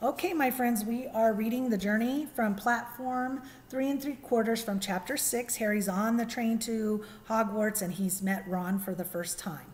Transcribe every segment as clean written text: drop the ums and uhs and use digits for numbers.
Okay, my friends, we are reading The Journey from Platform 3 3/4 from Chapter 6. Harry's on the train to Hogwarts and he's met Ron for the first time.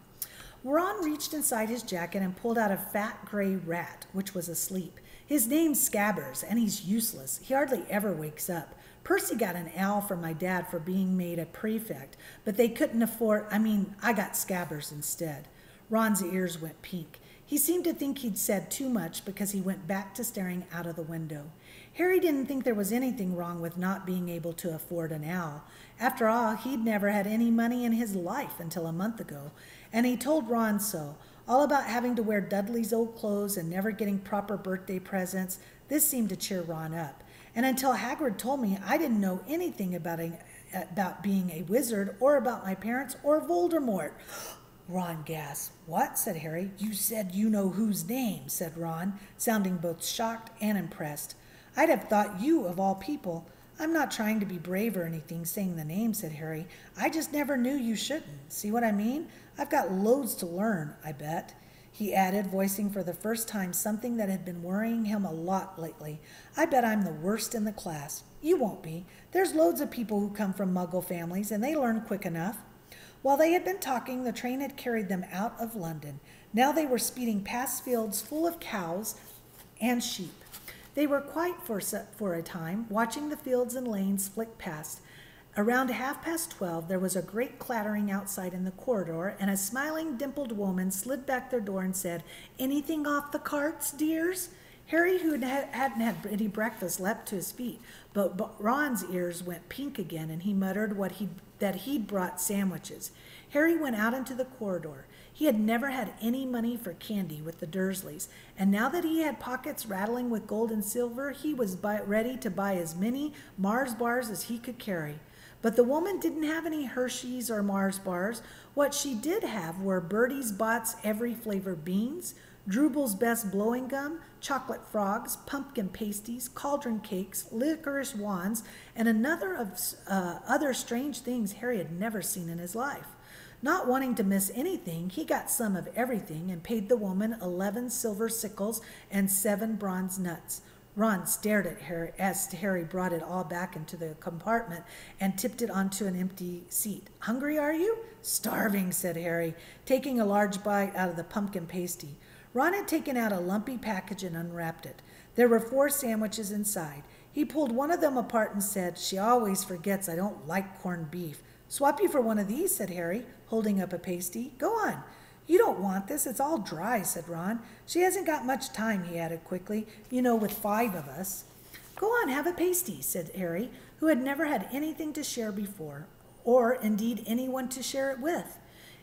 Ron reached inside his jacket and pulled out a fat gray rat, which was asleep. His name's Scabbers, and he's useless. He hardly ever wakes up. Percy got an owl from my dad for being made a prefect, but they couldn't afford, I got Scabbers instead. Ron's ears went pink. He seemed to think he'd said too much because he went back to staring out of the window. Harry didn't think there was anything wrong with not being able to afford an owl. After all, he'd never had any money in his life until a month ago, and he told Ron so. All about having to wear Dudley's old clothes and never getting proper birthday presents. This seemed to cheer Ron up. And until Hagrid told me, I didn't know anything about being a wizard or about my parents or Voldemort. Ron gasped. What? Said Harry. You said you know whose name, said Ron, sounding both shocked and impressed. I'd have thought you of all people. I'm not trying to be brave or anything saying the name, said Harry. I just never knew you shouldn't. See what I mean? I've got loads to learn, I bet. He added, voicing for the first time something that had been worrying him a lot lately. I bet I'm the worst in the class. You won't be. There's loads of people who come from Muggle families, and they learn quick enough. While they had been talking, the train had carried them out of London. Now they were speeding past fields full of cows and sheep. They were quiet for a time, watching the fields and lanes flick past. Around 12:30, there was a great clattering outside in the corridor, and a smiling, dimpled woman slid back their door and said, "Anything off the carts, dears?" Harry, who hadn't had any breakfast, leapt to his feet, but Ron's ears went pink again, and he muttered that he'd brought sandwiches. Harry went out into the corridor. He had never had any money for candy with the Dursleys, and now that he had pockets rattling with gold and silver, he was ready to buy as many Mars bars as he could carry. But the woman didn't have any Hershey's or Mars bars. What she did have were Bertie's Bott's every flavor beans, Drubel's best blowing gum, chocolate frogs, pumpkin pasties, cauldron cakes, licorice wands, and another of other strange things Harry had never seen in his life. Not wanting to miss anything, he got some of everything and paid the woman 11 silver sickles and 7 bronze nuts. Ron stared at Harry as Harry brought it all back into the compartment and tipped it onto an empty seat. "Hungry, are you?" "Starving," said Harry, taking a large bite out of the pumpkin pasty. Ron had taken out a lumpy package and unwrapped it. There were 4 sandwiches inside. He pulled one of them apart and said, "She always forgets I don't like corned beef." "Swap you for one of these," said Harry, holding up a pasty. "Go on." "You don't want this. It's all dry," said Ron. "She hasn't got much time," he added quickly, with 5 of us. "Go on, have a pasty," said Harry, who had never had anything to share before, or indeed anyone to share it with.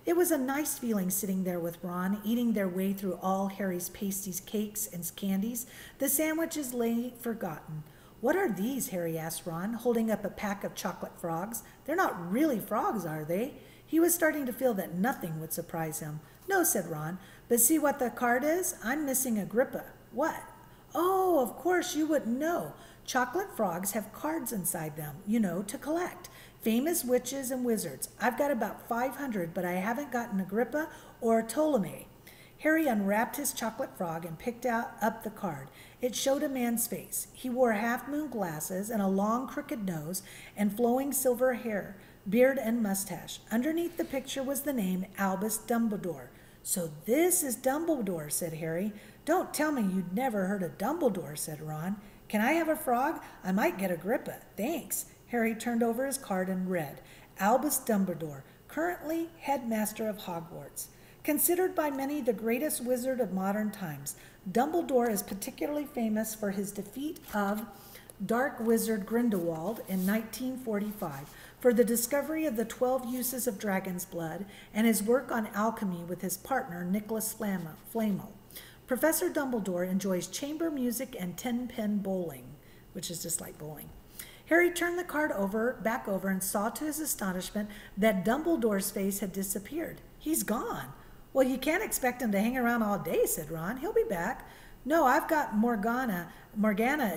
It was a nice feeling sitting there with Ron, eating their way through all Harry's pasties, cakes, and candies. The sandwiches lay forgotten. "What are these?" Harry asked Ron, holding up a pack of chocolate frogs. "They're not really frogs, are they?" He was starting to feel that nothing would surprise him. "No," said Ron, "but see what the card is? I'm missing Agrippa." "What?" "Oh, of course you wouldn't know. Chocolate frogs have cards inside them, to collect. Famous witches and wizards. I've got about 500, but I haven't gotten Agrippa or Ptolemy." Harry unwrapped his chocolate frog and picked up the card. It showed a man's face. He wore half-moon glasses and a long, crooked nose and flowing silver hair, beard and mustache. Underneath the picture was the name Albus Dumbledore. "So this is Dumbledore," said Harry. "Don't tell me you'd never heard of Dumbledore," said Ron. "Can I have a frog? I might get Agrippa. Thanks." Harry turned over his card and read, "Albus Dumbledore, currently headmaster of Hogwarts. Considered by many the greatest wizard of modern times, Dumbledore is particularly famous for his defeat of Dark Wizard Grindelwald in 1945, for the discovery of the 12 uses of dragon's blood, and his work on alchemy with his partner Nicholas Flamel. Professor Dumbledore enjoys chamber music and 10-pin bowling," which is just like bowling. Harry turned the card back over and saw to his astonishment that Dumbledore's face had disappeared. "He's gone." "Well, you can't expect him to hang around all day," said Ron. "He'll be back." "No, I've got Morgana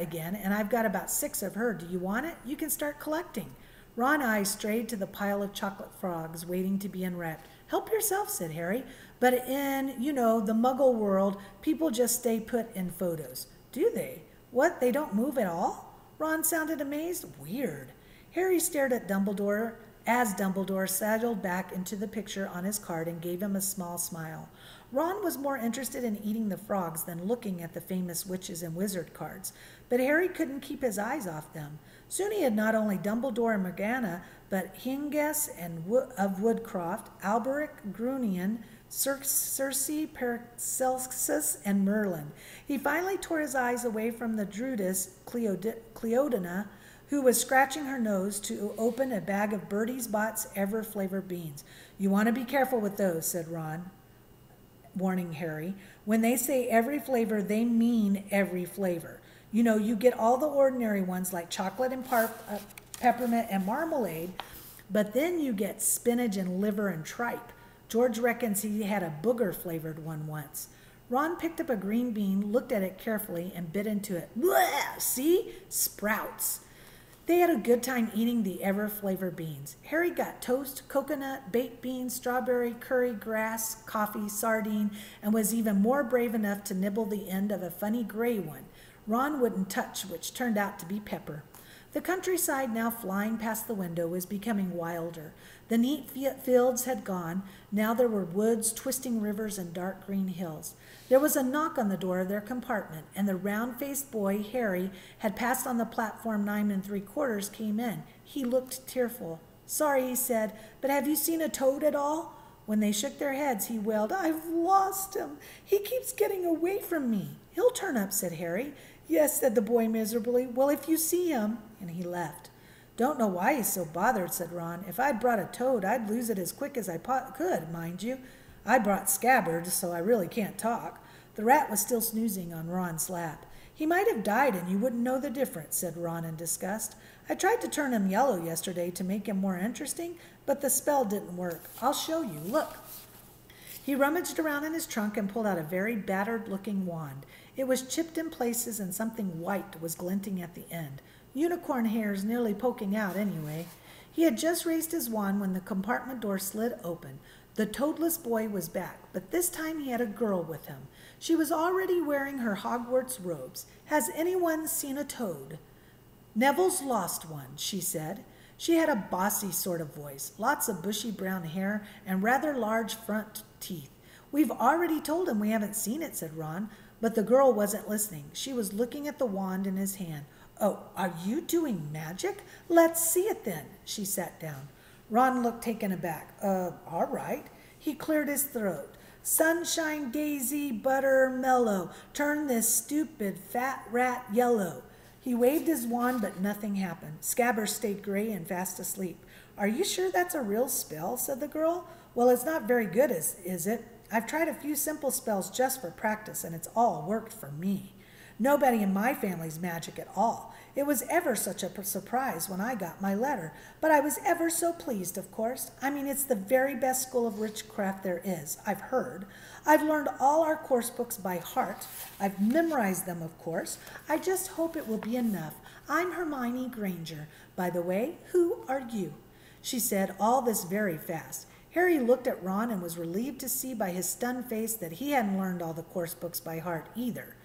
again, and I've got about 6 of her. Do you want it? You can start collecting." Ron's eyes strayed to the pile of chocolate frogs waiting to be unwrapped. "Help yourself," said Harry. "But in, the Muggle world, people just stay put in photos." Do they? What, they don't move at all? Ron sounded amazed. Weird. Harry stared at Dumbledore as Dumbledore settled back into the picture on his card and gave him a small smile. Ron was more interested in eating the frogs than looking at the famous witches and wizard cards, but Harry couldn't keep his eyes off them. Soon he had not only Dumbledore and Morgana, but Hengest and of Woodcroft, Alberic Grunion, Circe, Paracelsus, and Merlin. He finally tore his eyes away from the druidess Cleodina, who was scratching her nose to open a bag of Bertie Bott's ever-flavored beans. "You want to be careful with those," said Ron, warning Harry. "When they say every flavor, they mean every flavor. You know, you get all the ordinary ones like chocolate and peppermint and marmalade, but then you get spinach and liver and tripe. George reckons he had a booger-flavored one once." Ron picked up a green bean, looked at it carefully, and bit into it. "Bleh! See? Sprouts." They had a good time eating the ever-flavored beans. Harry got toast, coconut, baked beans, strawberry, curry, grass, coffee, sardine, and was even more brave enough to nibble the end of a funny gray one Ron wouldn't touch, which turned out to be pepper. The countryside, now flying past the window, was becoming wilder. The neat fields had gone. Now there were woods, twisting rivers, and dark green hills. There was a knock on the door of their compartment, and the round-faced boy, Harry, had passed on the platform 9 3/4, came in. He looked tearful. "Sorry," he said, "but have you seen a toad at all?" When they shook their heads, he wailed, "I've lost him. He keeps getting away from me." "He'll turn up," said Harry. "Yes," said the boy miserably. "Well, if you see him," and he left. "Don't know why he's so bothered," said Ron. "If I'd brought a toad, I'd lose it as quick as I could, mind you. I brought Scabbard, so I really can't talk." The rat was still snoozing on Ron's lap. "He might have died and you wouldn't know the difference," said Ron in disgust. "I tried to turn him yellow yesterday to make him more interesting, but the spell didn't work. I'll show you. Look." He rummaged around in his trunk and pulled out a very battered-looking wand. It was chipped in places and something white was glinting at the end. Unicorn hairs nearly poking out anyway. He had just raised his wand when the compartment door slid open. The toadless boy was back, but this time he had a girl with him. She was already wearing her Hogwarts robes. "Has anyone seen a toad?" "Neville's lost one," she said. She had a bossy sort of voice, lots of bushy brown hair, and rather large front teeth. "We've already told him we haven't seen it," said Ron, but the girl wasn't listening. She was looking at the wand in his hand. "Oh, are you doing magic? Let's see it then." She sat down. Ron looked taken aback. All right." He cleared his throat. "Sunshine, daisy, butter, mellow, turn this stupid fat rat yellow." He waved his wand, but nothing happened. Scabbers stayed gray and fast asleep. "Are you sure that's a real spell?" said the girl. "Well, it's not very good, is it? I've tried a few simple spells just for practice, and it's all worked for me. Nobody in my family's magic at all. It was ever such a surprise when I got my letter, but I was ever so pleased, of course. I mean, it's the very best school of witchcraft there is, I've heard. I've learned all our course books by heart. I've memorized them, of course. I just hope it will be enough. I'm Hermione Granger. By the way, who are you?" She said all this very fast. Harry looked at Ron and was relieved to see by his stunned face that he hadn't learned all the course books by heart either.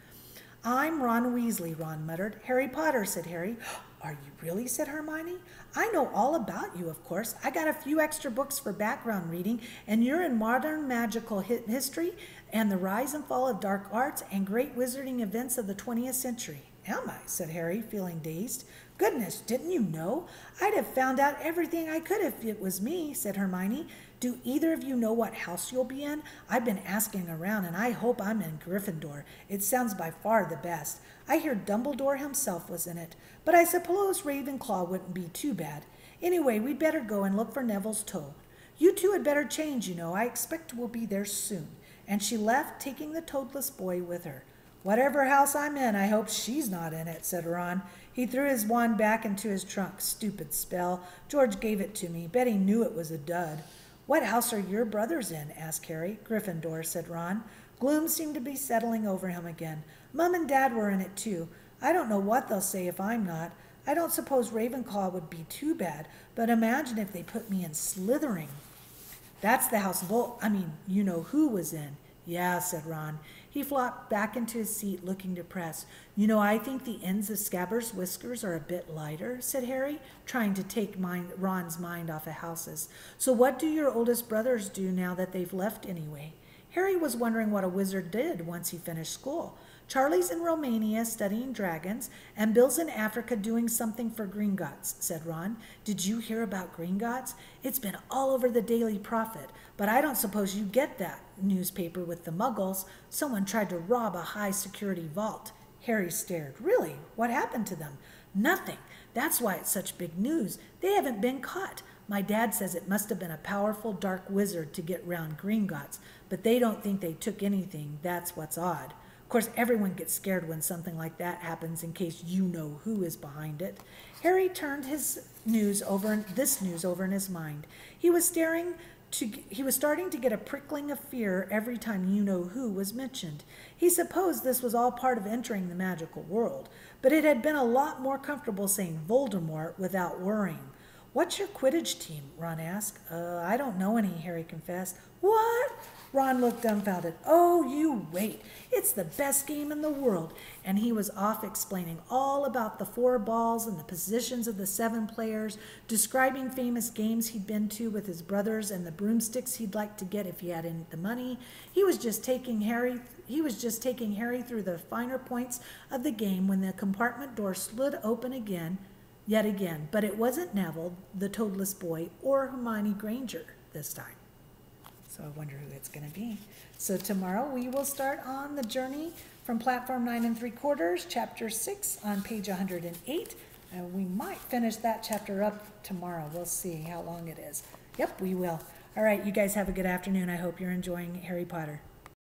"I'm Ron Weasley," Ron muttered. "Harry Potter," said Harry. "Are you really?" said Hermione. "I know all about you, of course. I got a few extra books for background reading, and you're in modern magical history and the rise and fall of dark arts and great wizarding events of the 20th century. "Am I?" said Harry, feeling dazed. "Goodness, didn't you know? I'd have found out everything I could if it was me," said Hermione. "Do either of you know what house you'll be in? I've been asking around, and I hope I'm in Gryffindor. It sounds by far the best. I hear Dumbledore himself was in it. But I suppose Ravenclaw wouldn't be too bad. Anyway, we'd better go and look for Neville's toad. You two had better change, you know. I expect we'll be there soon." And she left, taking the toadless boy with her. "Whatever house I'm in, I hope she's not in it," said Ron. He threw his wand back into his trunk. "Stupid spell. George gave it to me. Bet he knew it was a dud." "What house are your brothers in?" asked Harry. "Gryffindor," said Ron. Gloom seemed to be settling over him again. "Mum and Dad were in it too. I don't know what they'll say if I'm not. I don't suppose Ravenclaw would be too bad, but imagine if they put me in Slytherin." "That's the house you know who was in." "Yeah," said Ron. He flopped back into his seat, looking depressed. You know, I think the ends of Scabbers' whiskers are a bit lighter, said Harry, trying to take Ron's mind off of houses. So what do your oldest brothers do now that they've left anyway? Harry was wondering what a wizard did once he finished school. Charlie's in Romania studying dragons, and Bill's in Africa doing something for Gringotts, said Ron. Did you hear about Gringotts? It's been all over the Daily Prophet, but I don't suppose you get that newspaper with the muggles. Someone tried to rob a high-security vault. Harry stared. Really? What happened to them? Nothing. That's why it's such big news. They haven't been caught. My dad says it must have been a powerful dark wizard to get round Gringotts, but they don't think they took anything. That's what's odd. Of course, everyone gets scared when something like that happens in case you know who is behind it. Harry turned this news over in his mind. He was starting to get a prickling of fear every time you know who was mentioned. He supposed this was all part of entering the magical world, but it had been a lot more comfortable saying Voldemort without worrying. What's your Quidditch team? Ron asked. I don't know any, Harry confessed. What? Ron looked dumbfounded. Oh, you wait. It's the best game in the world. And he was off explaining all about the 4 balls and the positions of the 7 players, describing famous games he'd been to with his brothers and the broomsticks he'd like to get if he had the money. He was just taking Harry through the finer points of the game when the compartment door slid open yet again. But it wasn't Neville, the toadless boy, or Hermione Granger this time. So I wonder who it's going to be. So tomorrow we will start on the journey from platform 9 3/4, chapter 6 on page 108. We might finish that chapter up tomorrow. We'll see how long it is. Yep, we will. All right, you guys have a good afternoon. I hope you're enjoying Harry Potter.